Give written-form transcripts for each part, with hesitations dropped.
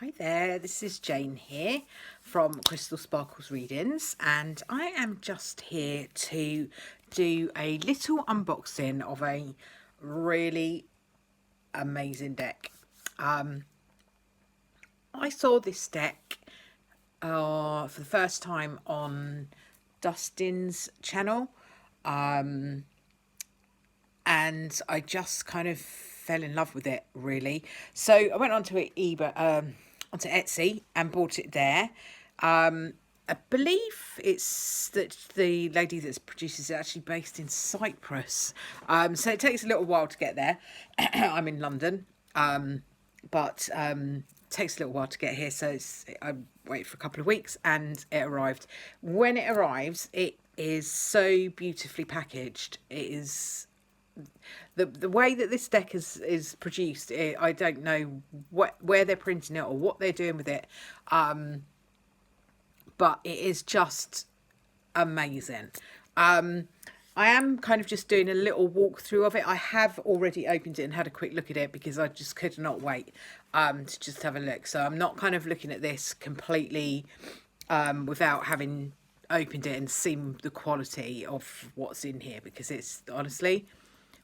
Hi there, this is Jane here from Crystal Sparkles Readings, and I am just here to do a little unboxing of a really amazing deck. I saw this deck for the first time on Dustin's channel, and I just kind of fell in love with it, really. So I went onto eBay, onto Etsy, and bought it there. I believe it's that the lady that produces it actually based in Cyprus. So it takes a little while to get there. I'm in London, but takes a little while to get here. So I waited for a couple of weeks and it arrived. When it arrives, it is so beautifully packaged. It is the way that this deck is produced. I don't know where they're printing it or what they're doing with it, but it is just amazing. I am kind of just doing a little walkthrough of it. I have already opened it and had a quick look at it because I just could not wait to just have a look. So I'm not kind of looking at this completely without having opened it and seen the quality of what's in here, because it's honestly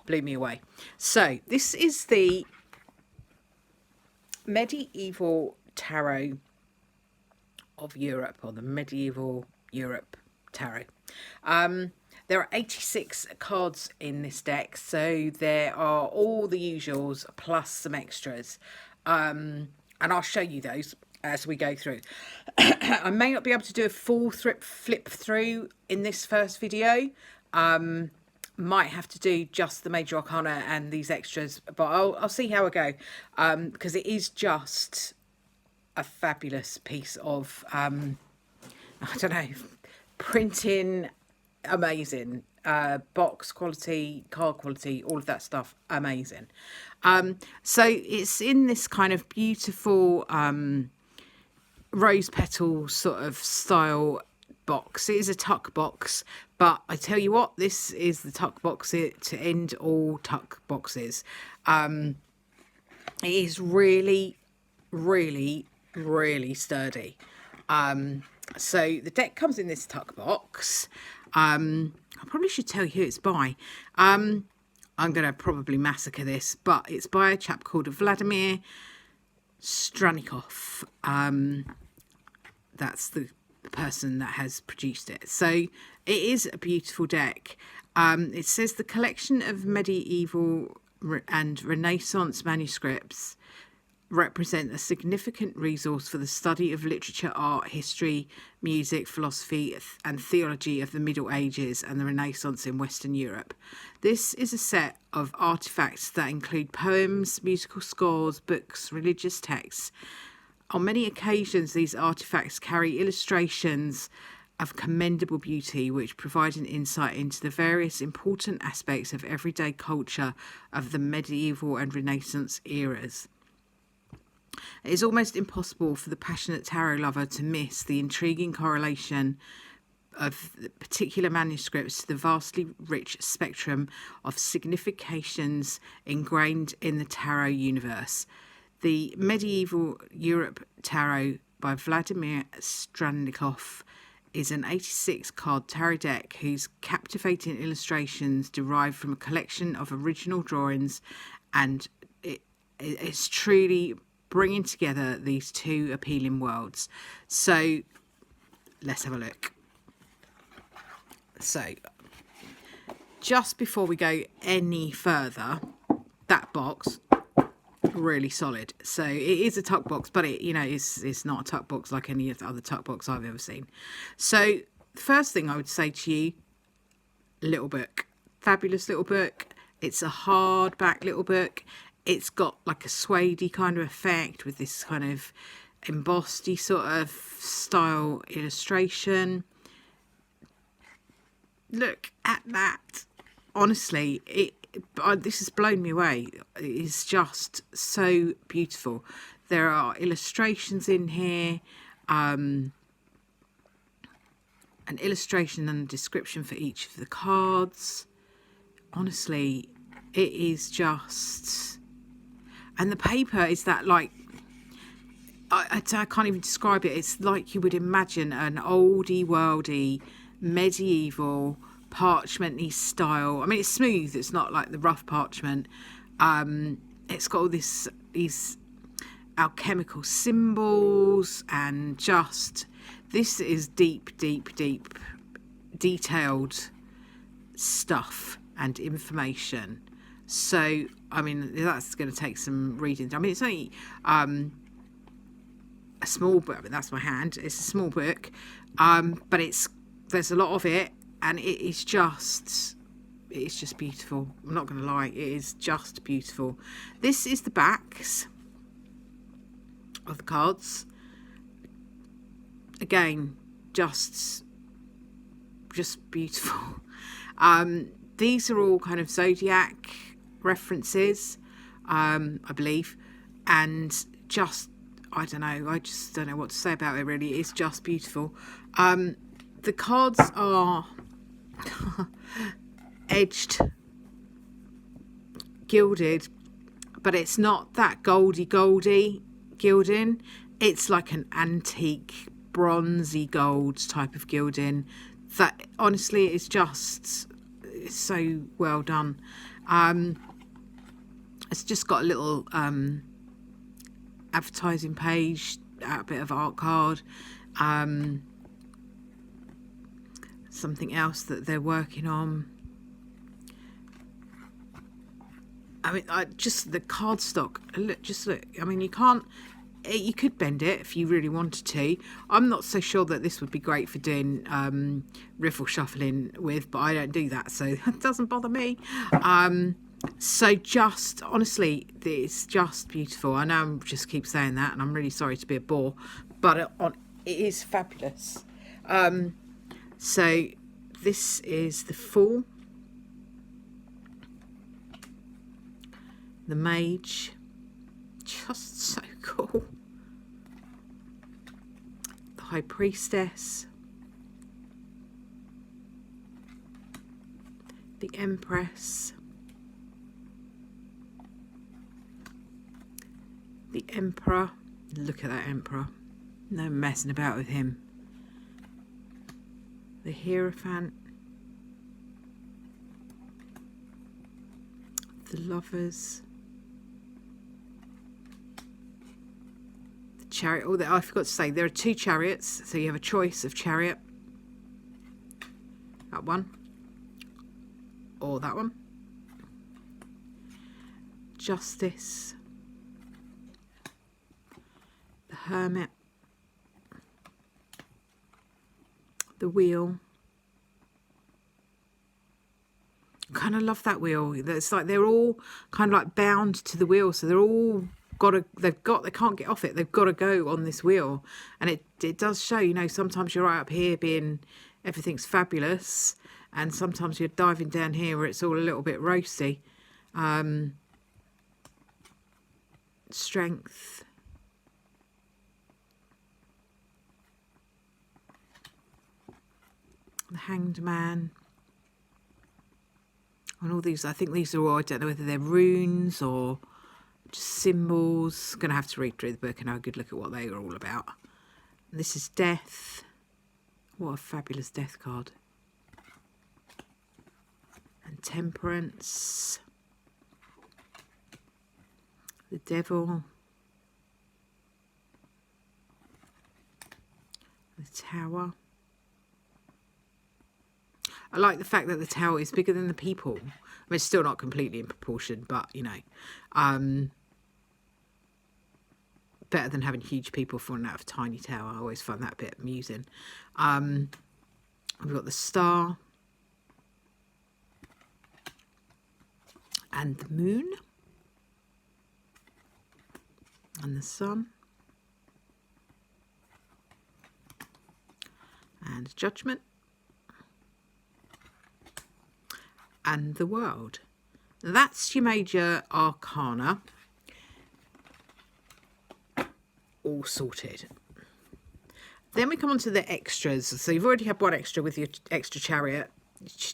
blew me away. So this is the Medieval Tarot of Europe, or the Medieval Europe Tarot. There are 86 cards in this deck, so there are all the usuals plus some extras, and I'll show you those as we go through. I may not be able to do a full flip through in this first video. Might have to do just the major arcana and these extras, but I'll see how I go, because it is just a fabulous piece of I don't know, printing, amazing, box quality, card quality, all of that stuff, amazing. So it's in this kind of beautiful rose petal sort of style box. It is a tuck box, but I tell you what, this is the tuck box to end all tuck boxes. It is really sturdy. So the deck comes in this tuck box. I probably should tell you who it's by. I'm going to probably massacre this, but it's by a chap called Vladimir Stranikov. That's the person that has produced it. So it is a beautiful deck. It says the collection of medieval and Renaissance manuscripts represent a significant resource for the study of literature, art, history, music, philosophy, and theology of the Middle Ages and the Renaissance in Western Europe. This is a set of artifacts that include poems, musical scores, books, religious texts. On many occasions, these artifacts carry illustrations of commendable beauty, which provide an insight into the various important aspects of everyday culture of the medieval and Renaissance eras. It is almost impossible for the passionate tarot lover to miss the intriguing correlation of particular manuscripts to the vastly rich spectrum of significations ingrained in the tarot universe. The Medieval Europe Tarot by Vladimir Stranikov is an 86-card tarot deck whose captivating illustrations derive from a collection of original drawings, and it's truly bringing together these two appealing worlds. So let's have a look. So just before we go any further, that box, really solid. So it is a tuck box, but it's not a tuck box like any of the other tuck box I've ever seen. So the first thing I would say to you, little book, fabulous little book. It's a hardback little book. It's got like a suede kind of effect with this kind of embossed sort of style illustration. Look at that. Honestly, this has blown me away. It is just so beautiful. There are illustrations in here, an illustration and a description for each of the cards. Honestly, it is just... And the paper is that, like, I can't even describe it. It's like you would imagine an oldie worldy medieval parchmenty style. I mean, it's smooth. It's not like the rough parchment. It's got all these alchemical symbols, and just this is deep detailed stuff and information. So I mean, that's going to take some reading. I mean, it's only a small book. I mean, that's my hand. It's a small book, but there's a lot of it, and it's just beautiful. I'm not going to lie, it is just beautiful. This is the backs of the cards. Again, just beautiful. These are all kind of zodiac references, I believe, and just I don't know. I just don't know what to say about it. Really, it's just beautiful. The cards are edged, gilded, but it's not that goldy gilding. It's like an antique bronzy gold type of gilding that honestly is just so well done. It's just got a little advertising page, a bit of art card, something else that they're working on. I mean, just the cardstock. Look. I mean, you could bend it if you really wanted to. I'm not so sure that this would be great for doing riffle shuffling with, but I don't do that, so that doesn't bother me. So just honestly, it's just beautiful. I know I just keep saying that, and I'm really sorry to be a bore, but it is fabulous. So this is the Fool, the Mage, just so cool, the High Priestess, the Empress, the Emperor. Look at that Emperor, no messing about with him. The Hierophant, the Lovers, the Chariot. Oh, I forgot to say, there are 2 chariots, so you have a choice of chariot. That one, or that one. Justice, the Hermit, the Wheel. Kind of love that wheel. It's like they're all kind of like bound to the wheel, so they're all they can't get off it. They've got to go on this wheel, and it does show. You know, sometimes you're right up here being everything's fabulous, and sometimes you're diving down here where it's all a little bit roasty. Strength, the Hanged Man, and all these. I think these are all, I don't know whether they're runes or just symbols. Gonna have to read through the book and have a good look at what they are all about. And this is Death. What a fabulous Death card. And Temperance, the Devil, the Tower. I like the fact that the tower is bigger than the people. I mean, it's still not completely in proportion, but, you know, better than having huge people falling out of a tiny tower. I always find that a bit amusing. We've got the Star and the Moon and the Sun and Judgment and the World. That's your major arcana all sorted. Then we come on to the extras. So you've already had one extra with your extra chariot.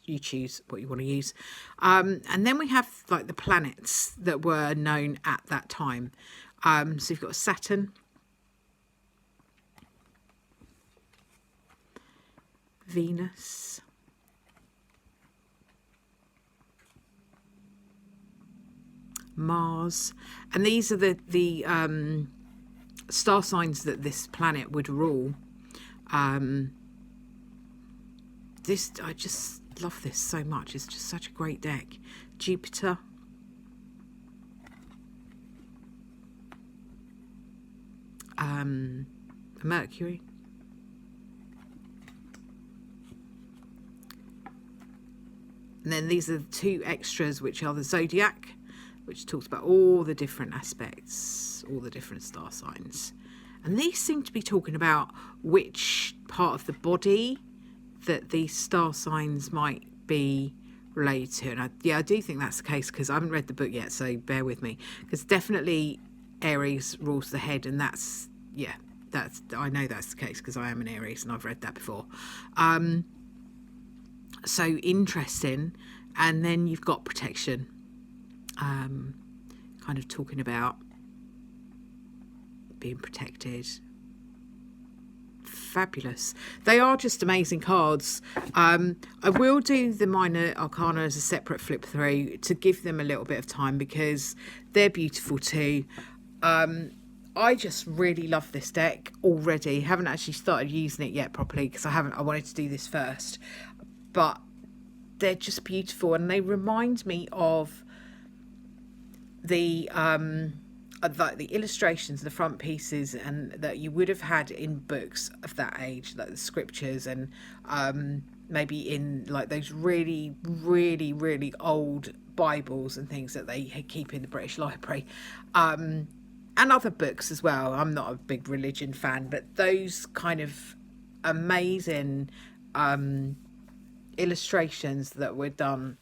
You choose what you want to use. And then we have like the planets that were known at that time. So you've got Saturn, Venus, Mars, and these are the star signs that this planet would rule. This, I just love this so much. It's just such a great deck. Jupiter, Mercury, and then these are the two extras, which are the zodiac, which talks about all the different aspects, all the different star signs. And these seem to be talking about which part of the body that these star signs might be related to. And I do think that's the case, because I haven't read the book yet, so bear with me. Because definitely Aries rules the head, and that's, yeah, I know that's the case because I am an Aries and I've read that before. So interesting. And then you've got protection, kind of talking about being protected. Fabulous. They are just amazing cards. I will do the minor arcana as a separate flip through to give them a little bit of time, because they're beautiful too. I just really love this deck already. Haven't actually started using it yet properly, because I wanted to do this first, but they're just beautiful, and they remind me of the like the illustrations, the front pieces, and that you would have had in books of that age, like the scriptures, and maybe in like those really, really, really old Bibles and things that they keep in the British Library, and other books as well. I'm not a big religion fan, but those kind of amazing illustrations that were done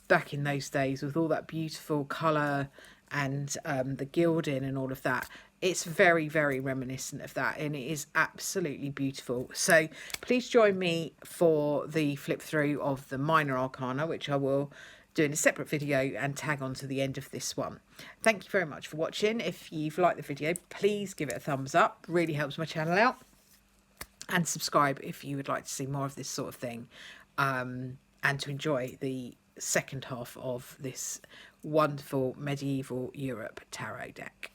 back in those days, with all that beautiful colour and the gilding and all of that, it's very, very reminiscent of that, and it is absolutely beautiful. So please join me for the flip through of the minor arcana, which I will do in a separate video and tag on to the end of this one. Thank you very much for watching. If you've liked the video, please give it a thumbs up, really helps my channel out, and subscribe if you would like to see more of this sort of thing, and to enjoy the second half of this wonderful medieval Europe tarot deck.